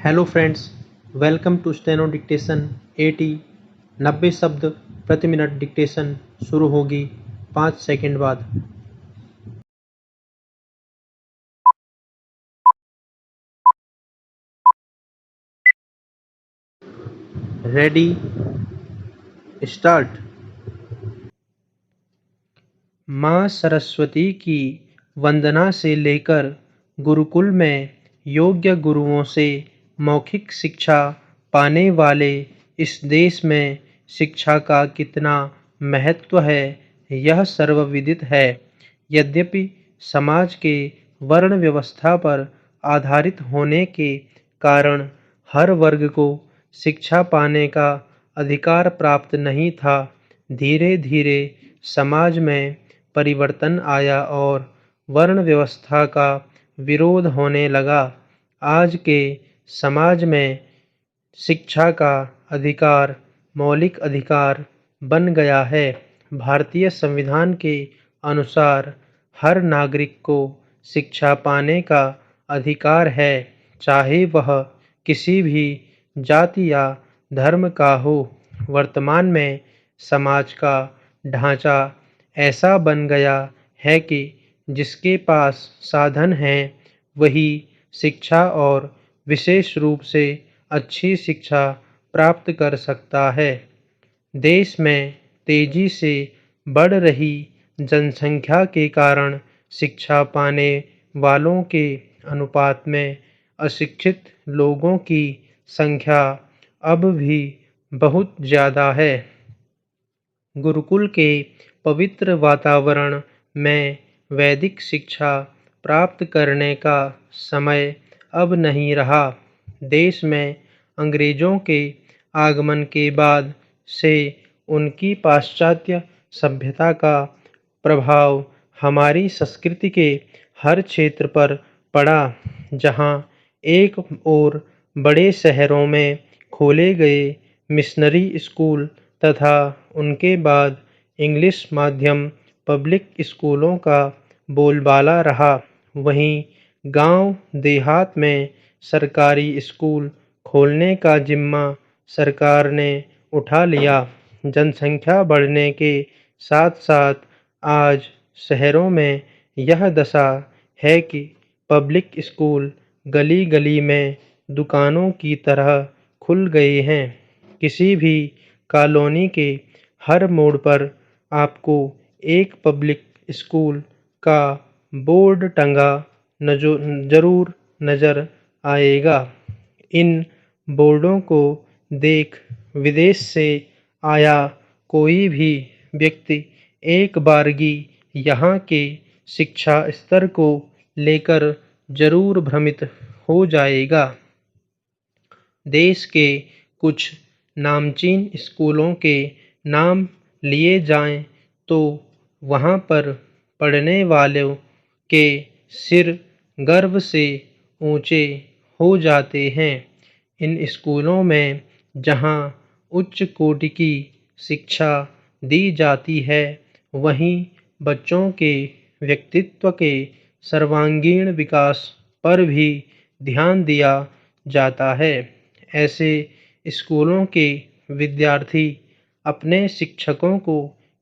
Hello friends, welcome to steno dictation 80। 90 शब्द प्रति minute dictation शुरू होगी 5 सेकंड बाद। Ready, start. माँ सरस्वती की वंदना से लेकर गुरुकुल में योग्य गुरुओं से मौखिक शिक्षा पाने वाले इस देश में शिक्षा का कितना महत्व है, यह सर्वविदित है। यद्यपि समाज के वर्ण व्यवस्था पर आधारित होने के कारण हर वर्ग को शिक्षा पाने का अधिकार प्राप्त नहीं था, धीरे धीरे समाज में परिवर्तन आया और वर्ण व्यवस्था का विरोध होने लगा। आज के समाज में शिक्षा का अधिकार मौलिक अधिकार बन गया है। भारतीय संविधान के अनुसार हर नागरिक को शिक्षा पाने का अधिकार है, चाहे वह किसी भी जाति या धर्म का हो। वर्तमान में समाज का ढांचा ऐसा बन गया है कि जिसके पास साधन हैं वही शिक्षा और विशेष रूप से अच्छी शिक्षा प्राप्त कर सकता है। देश में तेजी से बढ़ रही जनसंख्या के कारण शिक्षा पाने वालों के अनुपात में अशिक्षित लोगों की संख्या अब भी बहुत ज़्यादा है। गुरुकुल के पवित्र वातावरण में वैदिक शिक्षा प्राप्त करने का समय अब नहीं रहा। देश में अंग्रेजों के आगमन के बाद से उनकी पाश्चात्य सभ्यता का प्रभाव हमारी संस्कृति के हर क्षेत्र पर पड़ा। जहां एक ओर बड़े शहरों में खोले गए मिशनरी स्कूल तथा उनके बाद इंग्लिश माध्यम पब्लिक स्कूलों का बोलबाला रहा, वहीं गांव देहात में सरकारी स्कूल खोलने का जिम्मा सरकार ने उठा लिया। जनसंख्या बढ़ने के साथ साथ आज शहरों में यह दशा है कि पब्लिक स्कूल गली गली में दुकानों की तरह खुल गए हैं। किसी भी कॉलोनी के हर मोड़ पर आपको एक पब्लिक स्कूल का बोर्ड टंगा जरूर नजर आएगा। इन बोर्डों को देख विदेश से आया कोई भी व्यक्ति एक बारगी यहाँ के शिक्षा स्तर को लेकर जरूर भ्रमित हो जाएगा। देश के कुछ नामचीन स्कूलों के नाम लिए जाएं तो वहाँ पर पढ़ने वालों के सिर गर्व से ऊंचे हो जाते हैं। इन स्कूलों में जहाँ उच्च कोटि की शिक्षा दी जाती है, वहीं बच्चों के व्यक्तित्व के सर्वांगीण विकास पर भी ध्यान दिया जाता है। ऐसे स्कूलों के विद्यार्थी अपने शिक्षकों को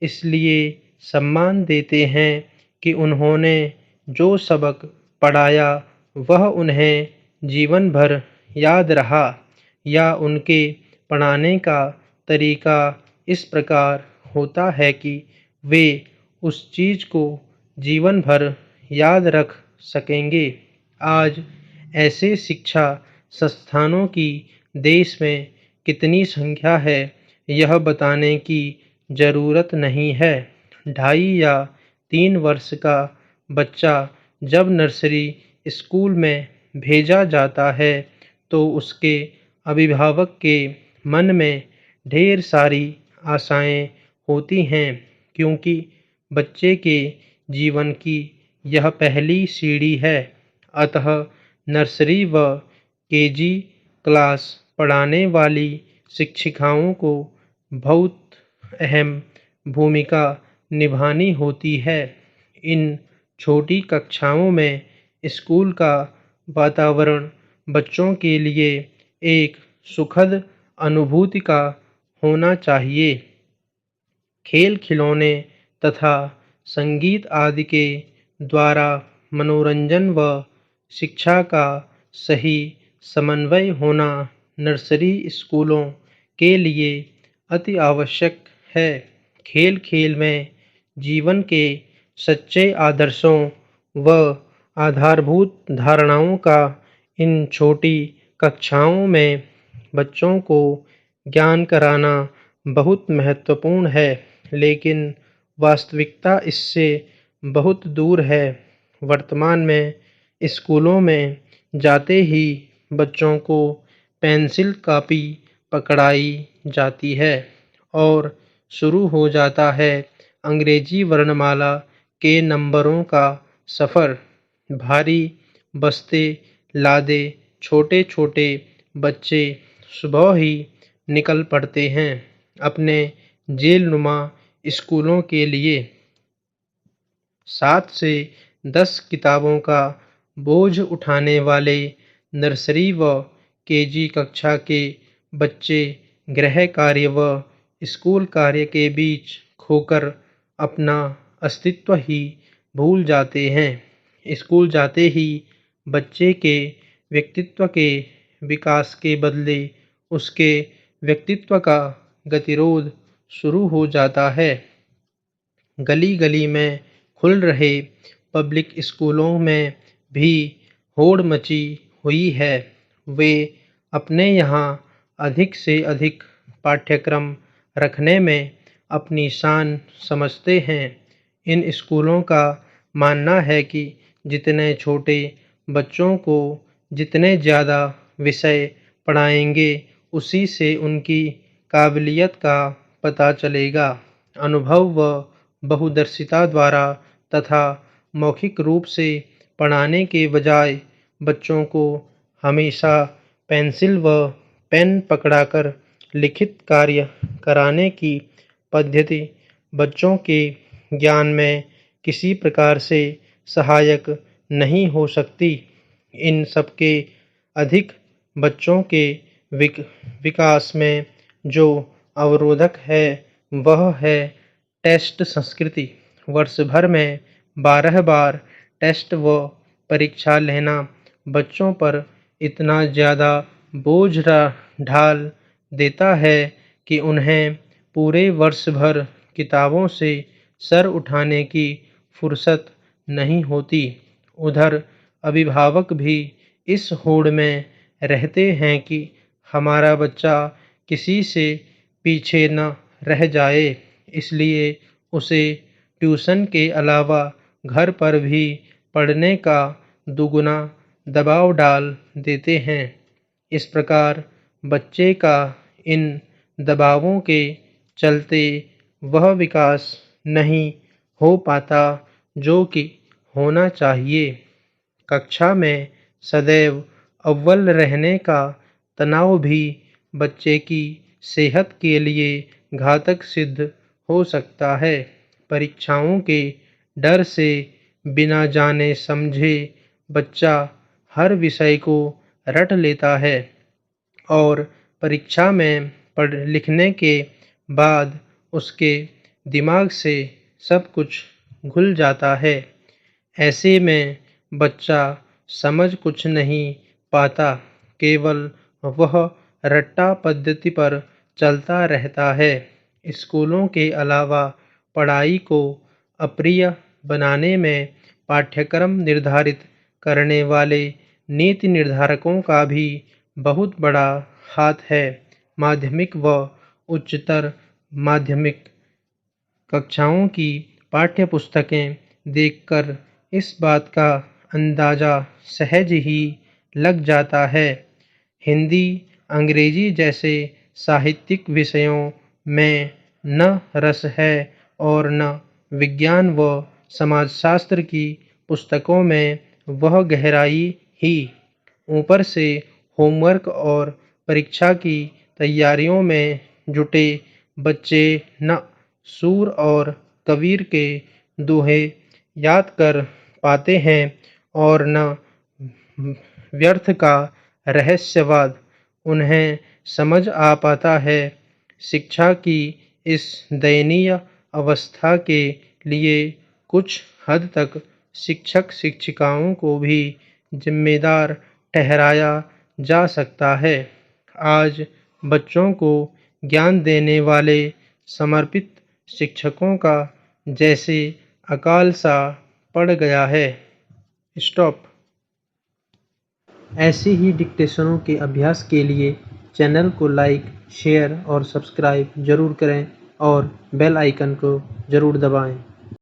इसलिए सम्मान देते हैं कि उन्होंने जो सबक पढ़ाया वह उन्हें जीवन भर याद रहा, या उनके पढ़ाने का तरीका इस प्रकार होता है कि वे उस चीज़ को जीवन भर याद रख सकेंगे। आज ऐसे शिक्षा संस्थानों की देश में कितनी संख्या है, यह बताने की ज़रूरत नहीं है। 2.5 या 3 वर्ष का बच्चा जब नर्सरी स्कूल में भेजा जाता है तो उसके अभिभावक के मन में ढेर सारी आशाएं होती हैं, क्योंकि बच्चे के जीवन की यह पहली सीढ़ी है। अतः नर्सरी व केजी क्लास पढ़ाने वाली शिक्षिकाओं को बहुत अहम भूमिका निभानी होती है। इन छोटी कक्षाओं में स्कूल का वातावरण बच्चों के लिए एक सुखद अनुभूति का होना चाहिए। खेल खिलौने तथा संगीत आदि के द्वारा मनोरंजन व शिक्षा का सही समन्वय होना नर्सरी स्कूलों के लिए अति आवश्यक है। खेल खेल में जीवन के सच्चे आदर्शों व आधारभूत धारणाओं का इन छोटी कक्षाओं में बच्चों को ज्ञान कराना बहुत महत्वपूर्ण है, लेकिन वास्तविकता इससे बहुत दूर है। वर्तमान में स्कूलों में जाते ही बच्चों को पेंसिल कॉपी पकड़ाई जाती है और शुरू हो जाता है अंग्रेजी वर्णमाला के नंबरों का सफ़र। भारी बस्ते लादे छोटे छोटे बच्चे सुबह ही निकल पड़ते हैं अपने जेलनुमा स्कूलों के लिए। 7 से 10 किताबों का बोझ उठाने वाले नर्सरी व केजी कक्षा के बच्चे गृह कार्य व स्कूल कार्य के बीच खोकर अपना अस्तित्व ही भूल जाते हैं। स्कूल जाते ही बच्चे के व्यक्तित्व के विकास के बदले उसके व्यक्तित्व का गतिरोध शुरू हो जाता है। गली गली में खुल रहे पब्लिक स्कूलों में भी होड़ मची हुई है। वे अपने यहाँ अधिक से अधिक पाठ्यक्रम रखने में अपनी शान समझते हैं। इन स्कूलों का मानना है कि जितने छोटे बच्चों को जितने ज़्यादा विषय पढ़ाएंगे उसी से उनकी काबिलियत का पता चलेगा। अनुभव व बहुदर्शिता द्वारा तथा मौखिक रूप से पढ़ाने के बजाय बच्चों को हमेशा पेंसिल व पेन पकड़ाकर लिखित कार्य कराने की पद्धति बच्चों के ज्ञान में किसी प्रकार से सहायक नहीं हो सकती। इन सबके अधिक बच्चों के विकास में जो अवरोधक है वह है टेस्ट संस्कृति। वर्ष भर में 12 बार टेस्ट व परीक्षा लेना बच्चों पर इतना ज़्यादा बोझ ढाल देता है कि उन्हें पूरे वर्ष भर किताबों से सर उठाने की फुर्सत नहीं होती। उधर अभिभावक भी इस होड़ में रहते हैं कि हमारा बच्चा किसी से पीछे न रह जाए, इसलिए उसे ट्यूशन के अलावा घर पर भी पढ़ने का दुगुना दबाव डाल देते हैं। इस प्रकार बच्चे का इन दबावों के चलते वह विकास नहीं हो पाता जो कि होना चाहिए। कक्षा में सदैव अव्वल रहने का तनाव भी बच्चे की सेहत के लिए घातक सिद्ध हो सकता है। परीक्षाओं के डर से बिना जाने समझे बच्चा हर विषय को रट लेता है और परीक्षा में पढ़ लिखने के बाद उसके दिमाग से सब कुछ घुल जाता है। ऐसे में बच्चा समझ कुछ नहीं पाता, केवल वह रट्टा पद्धति पर चलता रहता है। स्कूलों के अलावा पढ़ाई को अप्रिय बनाने में पाठ्यक्रम निर्धारित करने वाले नीति निर्धारकों का भी बहुत बड़ा हाथ है। माध्यमिक व उच्चतर माध्यमिक कक्षाओं की पाठ्यपुस्तकें देखकर इस बात का अंदाज़ा सहज ही लग जाता है। हिंदी, अंग्रेजी जैसे साहित्यिक विषयों में न रस है और न विज्ञान व समाजशास्त्र की पुस्तकों में वह गहराई ही। ऊपर से होमवर्क और परीक्षा की तैयारियों में जुटे बच्चे न सूर और कबीर के दोहे याद कर पाते हैं और न व्यर्थ का रहस्यवाद उन्हें समझ आ पाता है। शिक्षा की इस दयनीय अवस्था के लिए कुछ हद तक शिक्षक-शिक्षिकाओं को भी जिम्मेदार ठहराया जा सकता है। आज बच्चों को ज्ञान देने वाले समर्पित शिक्षकों का जैसे अकाल सा पड़ गया है। स्टॉप। ऐसे ही डिक्टेशनों के अभ्यास के लिए चैनल को लाइक, शेयर और सब्सक्राइब जरूर करें और बेल आइकन को जरूर दबाएं।